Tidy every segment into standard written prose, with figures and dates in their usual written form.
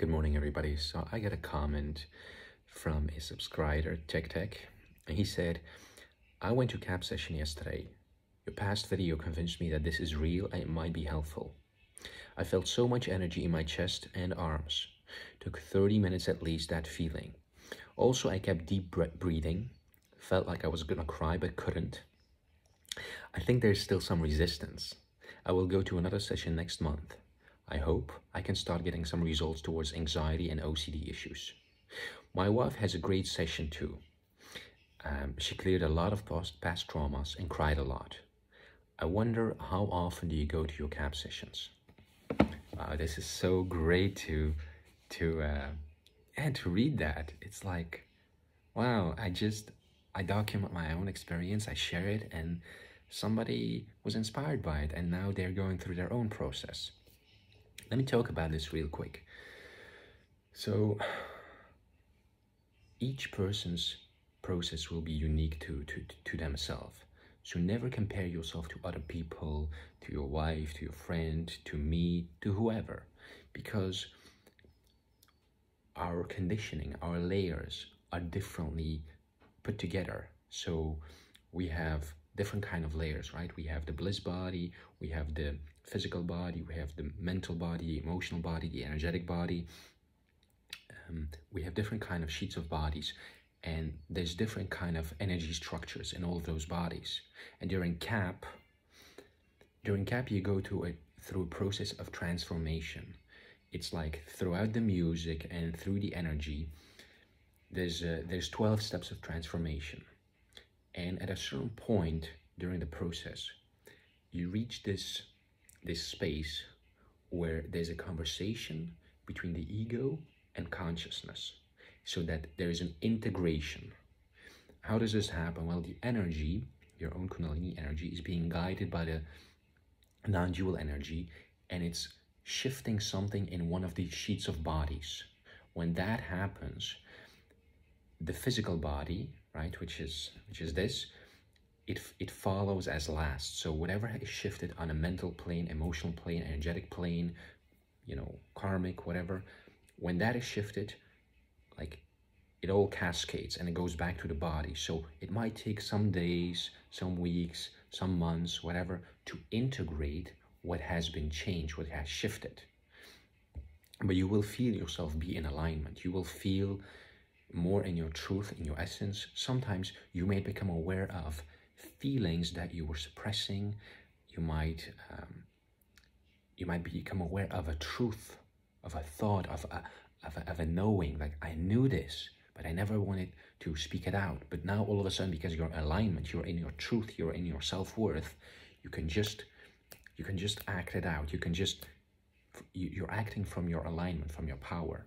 Good morning, everybody. So I got a comment from a subscriber, Tech, and he said, I went to KAP session yesterday. Your past video convinced me that this is real and it might be helpful. I felt so much energy in my chest and arms. Took 30 minutes at least, that feeling. Also, I kept deep breathing. Felt like I was gonna cry but couldn't. I think there's still some resistance. I will go to another session next month. I hope I can start getting some results towards anxiety and OCD issues. My wife has a great session too. She cleared a lot of past traumas and cried a lot. I wonder, how often do you go to your KAP sessions? This is so great to read that. It's like, wow, I document my own experience, I share it, and somebody was inspired by it, and now they're going through their own process. Let me talk about this real quick. So each person's process will be unique to themselves. So never compare yourself to other people, to your wife, to your friend, to me, to whoever, because our conditioning, our layers are differently put together. So we have different kind of layers, right? We have the bliss body, we have the physical body, we have the mental body, the emotional body, the energetic body. We have different kind of sheets of bodies, and there's different kind of energy structures in all of those bodies. And during KAP you go through a process of transformation. It's like throughout the music and through the energy, there's 12 steps of transformation. And at a certain point during the process, you reach this space where there's a conversation between the ego and consciousness, so that there is an integration. How does this happen? Well, the energy, your own kundalini energy, is being guided by the non-dual energy, and it's shifting something in one of these sheets of bodies. When that happens, the physical body, right, which is this, it follows as last. So whatever is shifted on a mental plane, emotional plane, energetic plane, karmic, whatever, when that is shifted, like, it all cascades and it goes back to the body. So it might take some days, some weeks, some months, whatever, to integrate what has been changed, what has shifted. But you will feel yourself be in alignment. You will feel more in your truth, in your essence. Sometimes you may become aware of feelings that you were suppressing. You might become aware of a truth, of a thought, of a knowing, like, I knew this, but I never wanted to speak it out. But now all of a sudden, because you're in alignment, you're in your truth, you're in your self-worth, you can just act it out. You're acting from your alignment, from your power.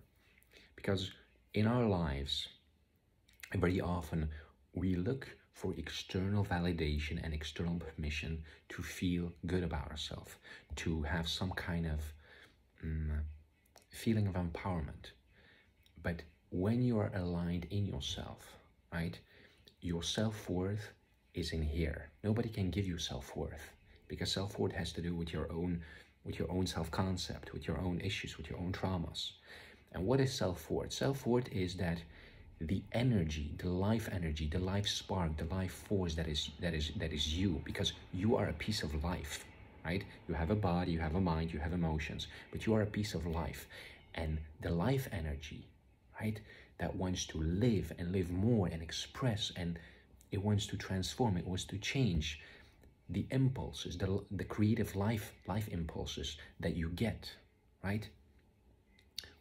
Because in our lives, very often we look for external validation and external permission to feel good about ourselves, to have some kind of feeling of empowerment. But when you are aligned in yourself, right, your self-worth is in here. Nobody can give you self-worth, because self-worth has to do with your own self-concept, with your own issues, with your own traumas. And what is self-worth? Self-worth is that the energy, the life spark, the life force that is you, because you are a piece of life, right? You have a body, you have a mind, you have emotions, but you are a piece of life. And the life energy, right, that wants to live and live more and express, and it wants to transform, it wants to change. The impulses, the creative life impulses that you get, right?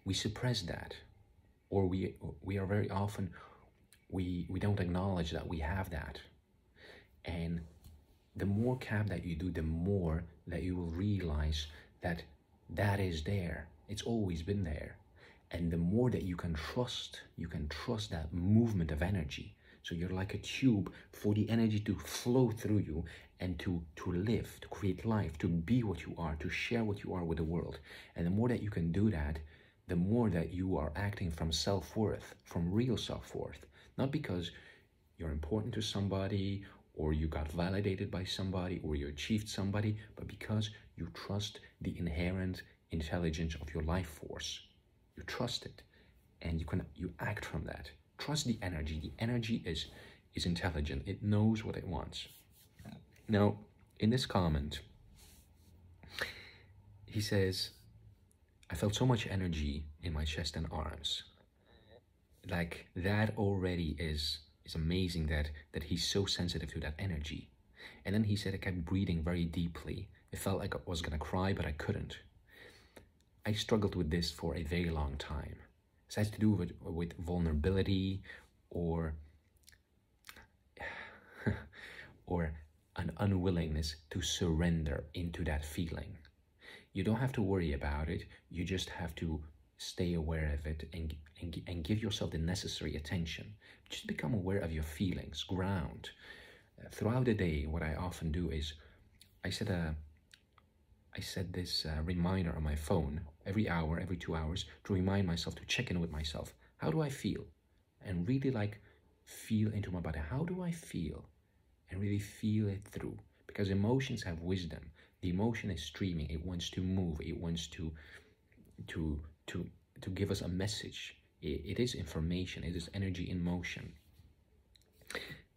We suppress that, or we are very often, we don't acknowledge that we have that. And the more KAP that you do, the more that you will realize that that is there. It's always been there. And the more that you can trust that movement of energy. So you're like a tube for the energy to flow through you and to live, to create life, to be what you are, to share what you are with the world. And the more that you can do that, the more that you are acting from self-worth, from real self-worth. Not because you're important to somebody, or you got validated by somebody, or you achieved somebody, but because you trust the inherent intelligence of your life force. You trust it, and you act from that. Trust the energy. The energy is intelligent. It knows what it wants. Now, in this comment, he says, I felt so much energy in my chest and arms. Like, that already is amazing that he's so sensitive to that energy. And then he said, I kept breathing very deeply. It felt like I was gonna cry, but I couldn't. I struggled with this for a very long time. It has to do with vulnerability or an unwillingness to surrender into that feeling. You don't have to worry about it. You just have to stay aware of it and give yourself the necessary attention. Just become aware of your feelings, ground. Throughout the day, what I often do is I set this reminder on my phone every hour, every 2 hours, to remind myself to check in with myself. How do I feel? And really like feel into my body. How do I feel? And really feel it through. Because emotions have wisdom. The emotion is streaming. It wants to move. It wants to give us a message. It is information. It is energy in motion.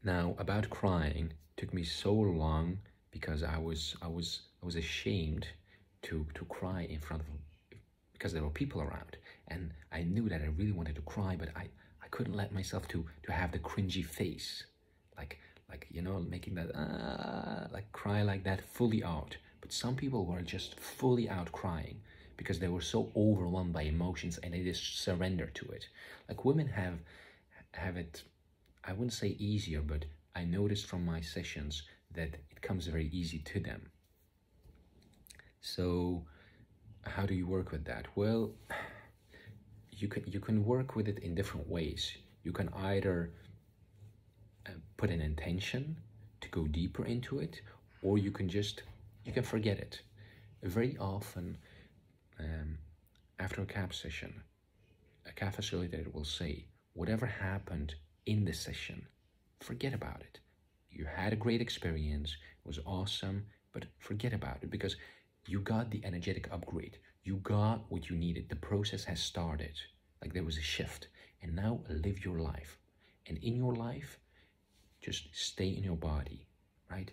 Now, about crying, took me so long because I was ashamed to cry in front of, because there were people around, and I knew that I really wanted to cry, but I couldn't let myself to have the cringy face, like you know, making that like cry like that fully out. But some people were just fully out crying because they were so overwhelmed by emotions and they just surrender to it. Like women have it, I wouldn't say easier, but I noticed from my sessions that it comes very easy to them. So how do you work with that? Well, you can work with it in different ways. You can either put an intention to go deeper into it, or you can forget it. Very often, after a KAP session, a KAP facilitator will say, whatever happened in the session, forget about it. You had a great experience, it was awesome, but forget about it, because you got the energetic upgrade. You got what you needed. The process has started. Like there was a shift. And now live your life. And in your life, just stay in your body, right?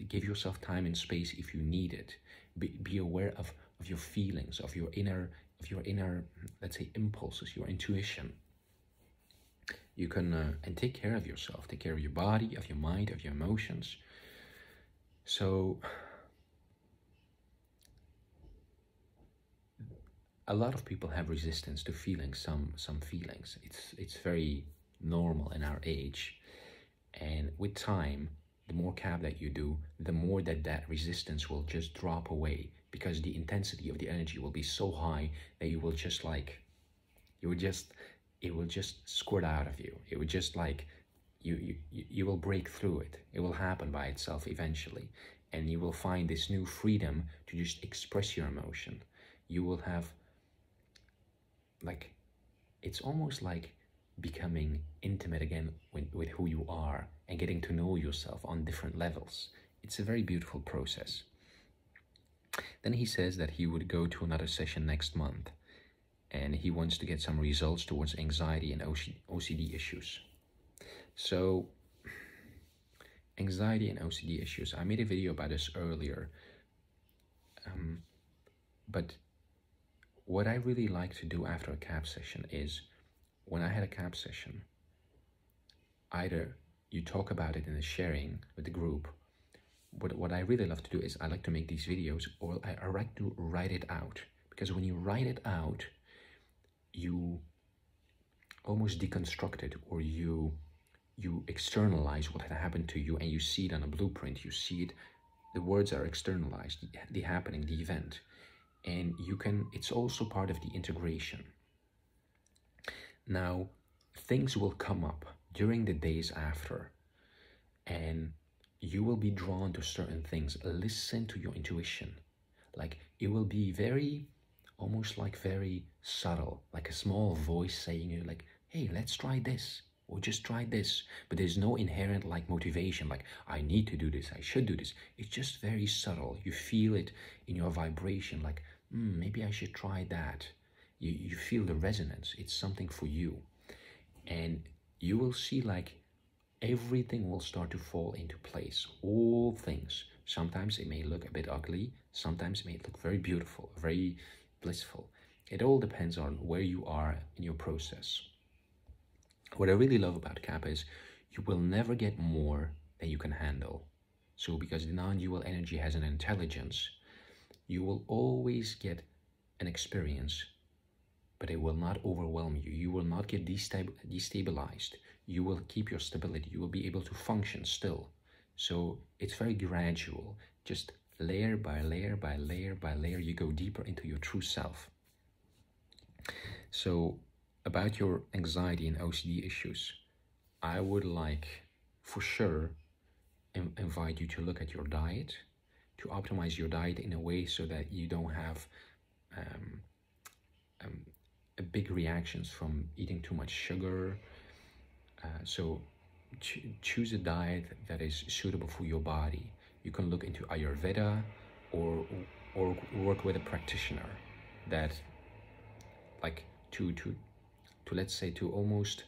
Give yourself time and space if you need it. Be aware of your feelings, of your inner, let's say, impulses, your intuition. You can, and take care of yourself. Take care of your body, of your mind, of your emotions. So, a lot of people have resistance to feeling some feelings. It's very normal in our age, and with time, the more KAP that you do, the more that resistance will just drop away, because the intensity of the energy will be so high that you will just like, it will just squirt out of you. It would just like, you will break through it. It will happen by itself eventually, and you will find this new freedom to just express your emotion. You will have, like, it's almost like becoming intimate again with who you are and getting to know yourself on different levels. It's a very beautiful process. Then he says that he would go to another session next month, and he wants to get some results towards anxiety and OCD issues. So, anxiety and OCD issues, I made a video about this earlier, but what I really like to do after a KAP session is, when I had a KAP session, either you talk about it in the sharing with the group, but what I really love to do is I like to make these videos, or I like to write it out. Because when you write it out, you almost deconstruct it, or you externalize what had happened to you, and you see it on a blueprint. You see it, the words are externalized, the happening, the event. And it's also part of the integration. Now, things will come up during the days after, and you will be drawn to certain things. Listen to your intuition. Like, it will be almost like very subtle, like a small voice saying you like, hey, let's try this, or just try this. But there's no inherent like motivation, like I need to do this, I should do this. It's just very subtle. You feel it in your vibration, like, maybe I should try that. You feel the resonance. It's something for you. And you will see like everything will start to fall into place. All things. Sometimes it may look a bit ugly. Sometimes it may look very beautiful, very blissful. It all depends on where you are in your process. What I really love about KAP is you will never get more than you can handle. So because the non-dual energy has an intelligence, you will always get an experience, but it will not overwhelm you. You will not get destabilized. You will keep your stability. You will be able to function still. So it's very gradual. Just layer by layer by layer by layer, you go deeper into your true self. So about your anxiety and OCD issues, I would like, for sure, invite you to look at your diet, to optimize your diet in a way so that you don't have big reactions from eating too much sugar. So choose a diet that is suitable for your body. You can look into Ayurveda or work with a practitioner that, like, to let's say, to almost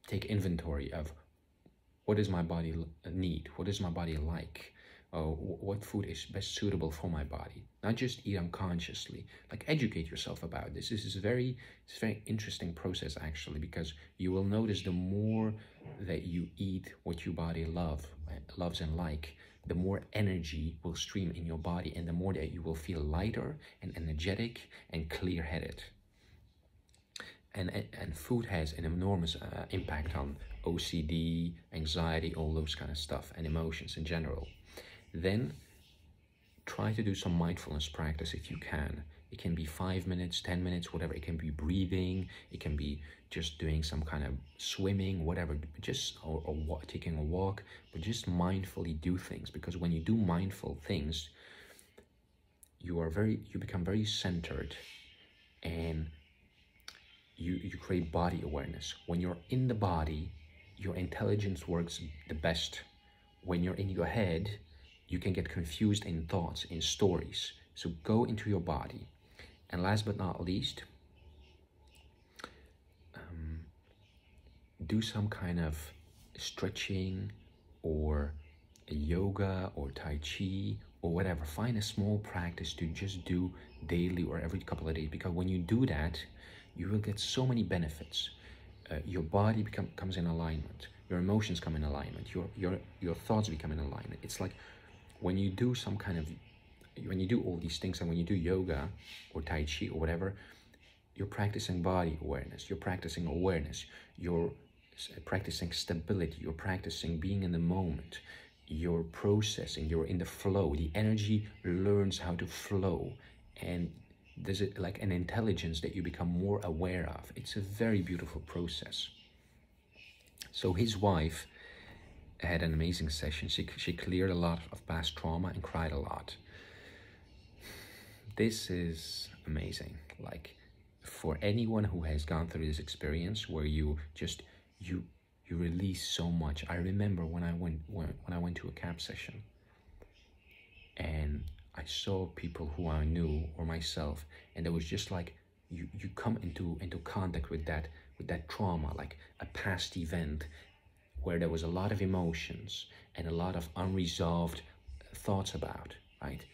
take inventory of what does my body need, what does my body like, what food is best suitable for my body. Not just eat unconsciously, like educate yourself about this. This is it's a very interesting process actually, because you will notice the more that you eat what your body loves and like, the more energy will stream in your body, and the more that you will feel lighter and energetic and clear-headed. And food has an enormous impact on OCD, anxiety, all those kind of stuff, and emotions in general. Then try to do some mindfulness practice if you can. It can be 5 minutes, 10 minutes, whatever. It can be breathing. It can be just doing some kind of swimming, whatever. Just or taking a walk, but just mindfully do things. Because when you do mindful things, you become very centered, and you create body awareness. When you're in the body, your intelligence works the best. When you're in your head, you can get confused in thoughts, in stories. So go into your body. And last but not least, do some kind of stretching or yoga or Tai Chi or whatever. Find a small practice to just do daily or every couple of days, because when you do that, you will get so many benefits. Your body comes in alignment. Your emotions come in alignment. Your thoughts become in alignment. It's like when you do when you do all these things, and when you do yoga or Tai Chi or whatever, you're practicing body awareness. You're practicing awareness. You're practicing stability. You're practicing being in the moment. You're processing. You're in the flow. The energy learns how to flow, and there's like an intelligence that you become more aware of. It's a very beautiful process. So his wife had an amazing session. She cleared a lot of past trauma and cried a lot. This is amazing. Like, for anyone who has gone through this experience where you release so much. I remember when I went to a KAP session, and I saw people who I knew or myself, and it was just like you come into contact with that trauma, like a past event where there was a lot of emotions and a lot of unresolved thoughts about, right?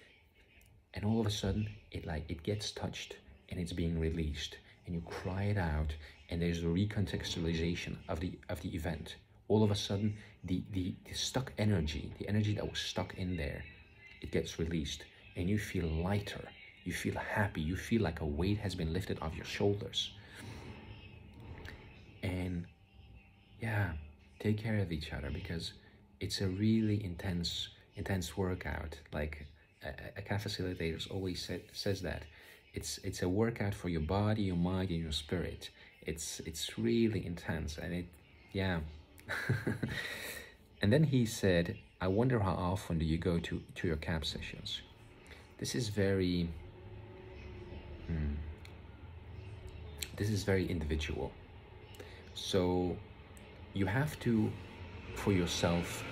And all of a sudden it gets touched and it's being released, and you cry it out, and there's a recontextualization of the event. All of a sudden the stuck energy, the energy that was stuck in there, it gets released, and you feel lighter, you feel happy, you feel like a weight has been lifted off your shoulders. And yeah, take care of each other, because it's a really intense workout. Like a KAP facilitator always says that it's a workout for your body, your mind, and your spirit. It's really intense, and yeah. And then he said, I wonder how often do you go to your KAP sessions? This is very individual. So you have to, for yourself,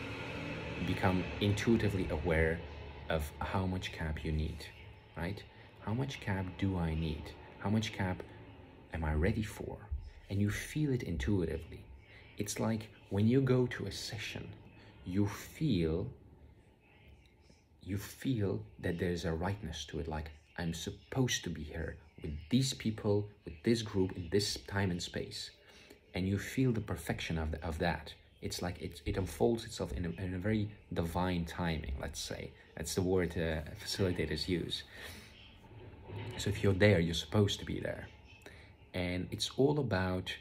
become intuitively aware of how much KAP you need, right? How much KAP do I need? How much KAP am I ready for? And you feel it intuitively. It's like when you go to a session, you feel that there's a rightness to it, like I'm supposed to be here with these people, with this group, in this time and space. And you feel the perfection of that. It's like it unfolds itself in a very divine timing, let's say. That's the word facilitators use. So if you're there, you're supposed to be there. And it's all about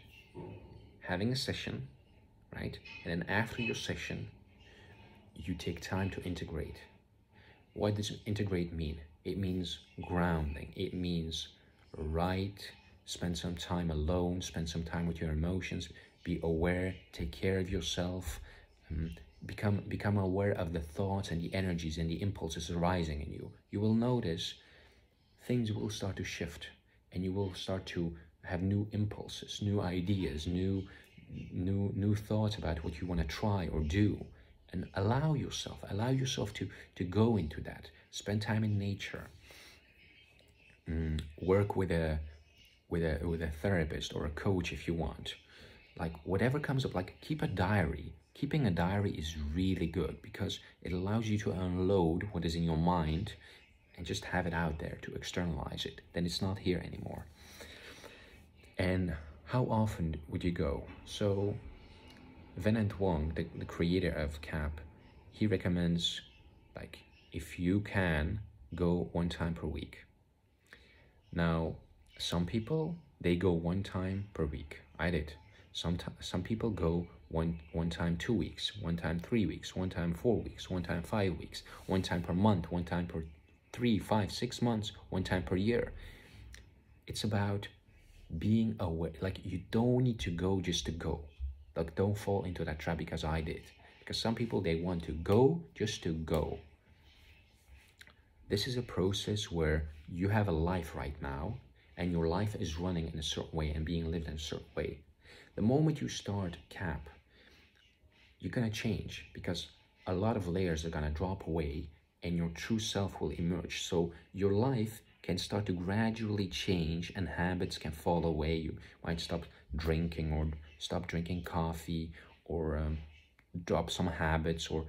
having a session, right? And then after your session, you take time to integrate. What does integrate mean? It means grounding. It means spend some time alone, spend some time with your emotions, be aware, take care of yourself, become aware of the thoughts and the energies and the impulses arising in you. You will notice things will start to shift, and you will start to have new impulses, new ideas, new thoughts about what you want to try or do. And allow yourself to go into that. Spend time in nature. Work with a therapist or a coach if you want. Like whatever comes up, like keep a diary. Keeping a diary is really good because it allows you to unload what is in your mind and just have it out there, to externalize it. Then it's not here anymore. And how often would you go? So Venant Wong, the creator of KAP, he recommends, like, if you can, go 1 time per week. Now, some people, they go 1 time per week. I did. Some people go one time 2 weeks, 1 time 3 weeks, 1 time 4 weeks, 1 time 5 weeks, 1 time per month, 1 time per 3, 5, 6 months, 1 time per year. It's about being aware. Like, you don't need to go just to go. Like, don't fall into that trap because I did. Because some people, they want to go just to go. This is a process where you have a life right now, and your life is running in a certain way and being lived in a certain way. The moment you start KAP, you're going to change because a lot of layers are going to drop away and your true self will emerge. So your life can start to gradually change and habits can fall away. You might stop drinking or stop drinking coffee, or drop some habits, or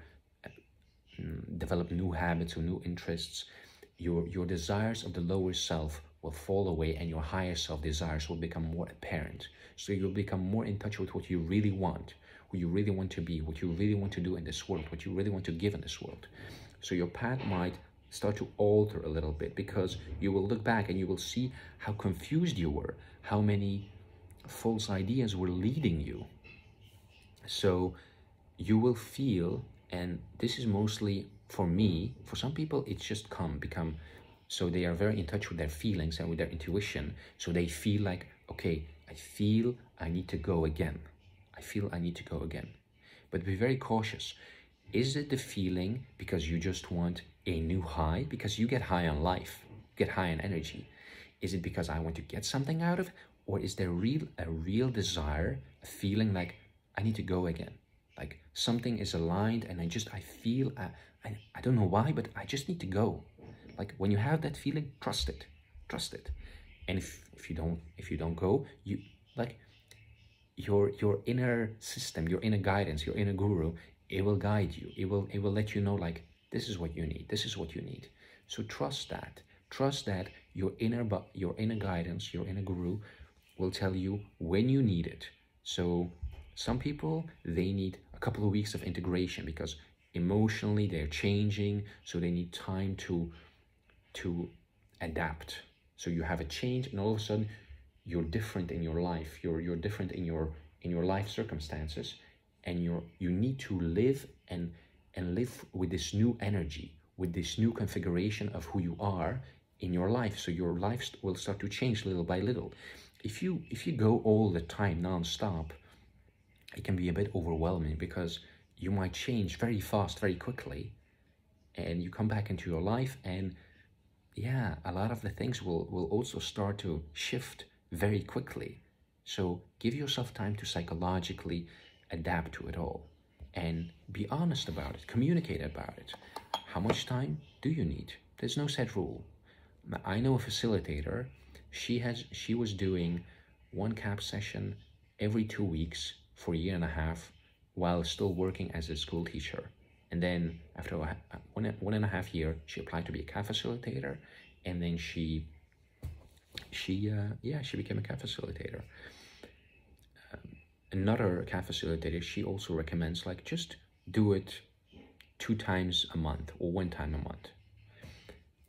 develop new habits or new interests. Your desires of the lower self will fall away and your higher self desires will become more apparent. So you'll become more in touch with what you really want, who you really want to be, what you really want to do in this world, what you really want to give in this world. So your path might start to alter a little bit because you will look back and you will see how confused you were, how many false ideas were leading you. So you will feel, and this is mostly for me, for some people it's just become, so they are very in touch with their feelings and with their intuition. So they feel like, okay, I feel I need to go again. I feel I need to go again. But be very cautious. Is it the feeling because you just want a new high? Because you get high on life, get high on energy. Is it because I want to get something out of it? Or is there a real desire, a feeling like I need to go again? Like something is aligned and I feel, I don't know why, but I just need to go. Like when you have that feeling, trust it. And if you don't go, you like your inner system, your inner guidance, your inner guru, it will guide you. It will let you know, like, this is what you need. This is what you need. So trust that. Trust that your inner guidance, your inner guru will tell you when you need it. So some people, they need a couple of weeks of integration because emotionally they're changing. So they need time to adapt. So you have a change and all of a sudden you're different in your life. You're different in your life circumstances. And you need to live and live with this new energy, with this new configuration of who you are in your life. So your life will start to change little by little. If you go all the time non-stop, it can be a bit overwhelming because you might change very fast, very quickly, and you come back into your life, and yeah, a lot of the things will also start to shift very quickly. So give yourself time to psychologically adapt to it all and be honest about it, communicate about it. How much time do you need? There's no set rule. I know a facilitator She was doing one KAP session every 2 weeks for a year and a half while still working as a school teacher. And then after one and a half year, she applied to be a KAP facilitator, and then she became a KAP facilitator. Another KAP facilitator, she also recommends like just do it 2 times a month or 1 time a month.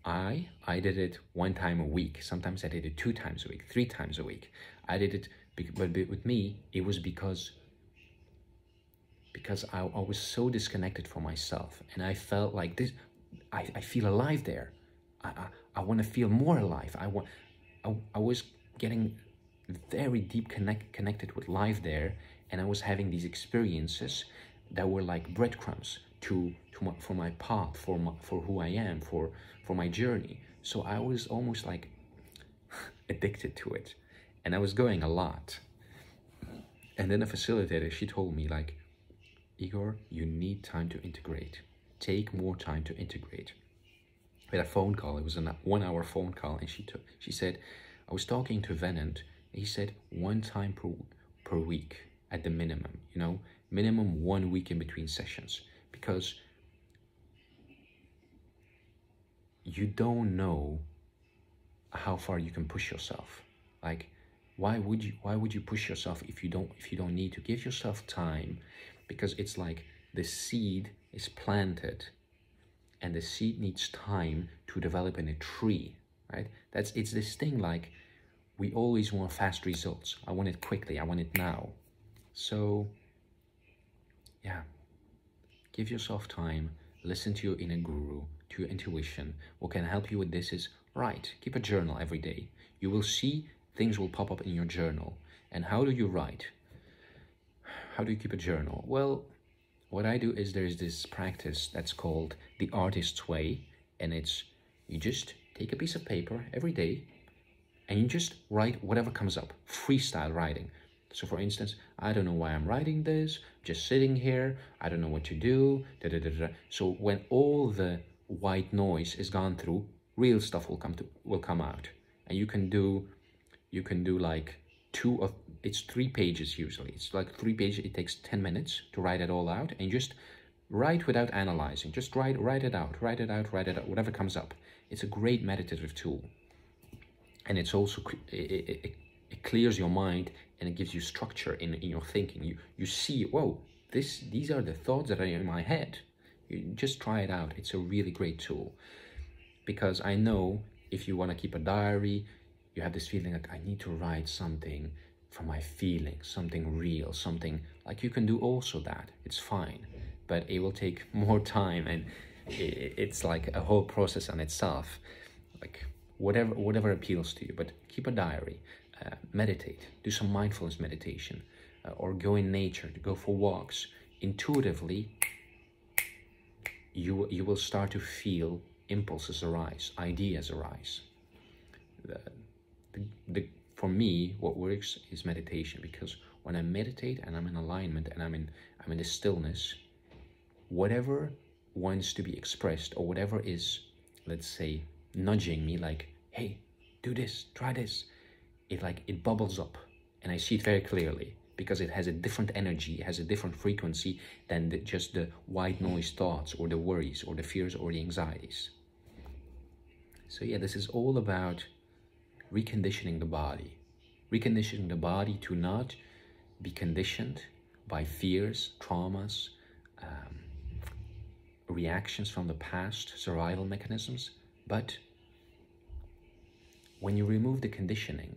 I did it 1 time a week. Sometimes I did it 2 times a week, 3 times a week. I did it, but with me, it was because I was so disconnected from myself, and I felt like this. I feel alive there. I want to feel more alive. I was getting very deep connected with life there, and I was having these experiences that were like breadcrumbs for my path, for who I am, for my journey. So I was almost like addicted to it, and I was going a lot. And then a facilitator, she told me like, Igor, you need time to integrate. Take more time to integrate. We had a phone call. It was a 1-hour phone call, and she said, I was talking to Venant. He said 1 time per week at the minimum. You know, minimum 1 week in between sessions, because you don't know how far you can push yourself. Like, why would you push yourself if you don't need to? Give yourself time, because it's like the seed is planted, and the seed needs time to develop in a tree, right? It's this thing like we always want fast results. I want it quickly. I want it now. So yeah, give yourself time. Listen to your inner guru, to your intuition. What can help you with this is write. Keep a journal every day. You will see things will pop up in your journal. And how do you write? How do you keep a journal? Well, what I do is there's this practice that's called the artist's way, and it's you just take a piece of paper every day and you just write whatever comes up, freestyle writing. So for instance, I don't know why I'm writing this, just sitting here, I don't know what to do, So when all the white noise is gone through, real stuff will come out. And you can do like it's 3 pages usually. It's like 3 pages. It takes 10 minutes to write it all out, and just write without analyzing. Just write it out, whatever comes up. It's a great meditative tool, and it's also it clears your mind, and it gives you structure in your thinking. You see, whoa, these are the thoughts that are in my head. You just try it out. It's a really great tool, because I know if you want to keep a diary, you have this feeling like I need to write something from my feelings, something real, something like you can do also that. It's fine, but it will take more time, and it's like a whole process on itself. Like whatever appeals to you, but keep a diary, meditate, do some mindfulness meditation, or go in nature, to go for walks. Intuitively, you will start to feel impulses arise, ideas arise. For me, what works is meditation, because when I meditate and I'm in alignment and I'm in the stillness, whatever wants to be expressed, or whatever is, let's say, nudging me like, hey, do this, try this, it bubbles up, and I see it very clearly, because it has a different energy, it has a different frequency than just the white noise thoughts, or the worries, or the fears, or the anxieties. So yeah, this is all about reconditioning the body to not be conditioned by fears, traumas, reactions from the past, survival mechanisms. But when you remove the conditioning,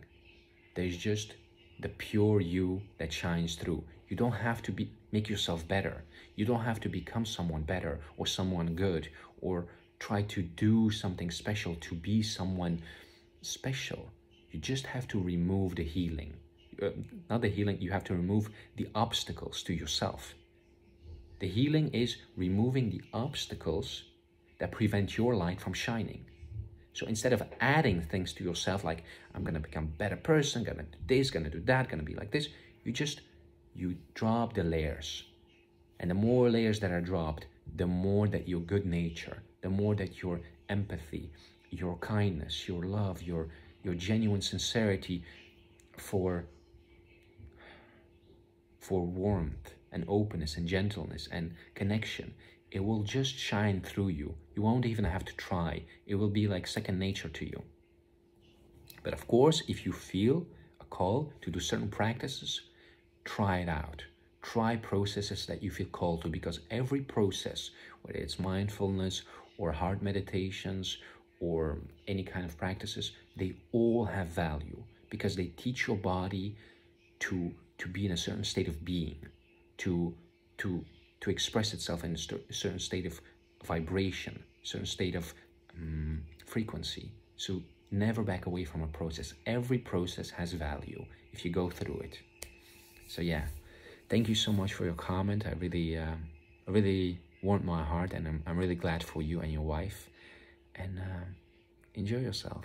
there's just the pure you that shines through. You don't have to make yourself better. You don't have to become someone better or someone good, or try to do something special to be someone special. You just have to remove the healing. Not the healing, you have to remove the obstacles to yourself. The healing is removing the obstacles that prevent your light from shining. So instead of adding things to yourself, like, I'm going to become a better person, going to do this, going to do that, going to be like this, you drop the layers. And the more layers that are dropped, the more that your good nature, the more that your empathy, your kindness, your love, your your genuine sincerity for warmth and openness and gentleness and connection, it will just shine through you. You won't even have to try. It will be like second nature to you. But of course, if you feel a call to do certain practices, try it out. Try processes that you feel called to, because every process, whether it's mindfulness or heart meditations or any kind of practices, they all have value, because they teach your body to be in a certain state of being, to express itself in a certain state of vibration, certain state of frequency. So never back away from a process. Every process has value if you go through it. So yeah, thank you so much for your comment. I really warmed my heart, and I'm really glad for you and your wife. And enjoy yourself.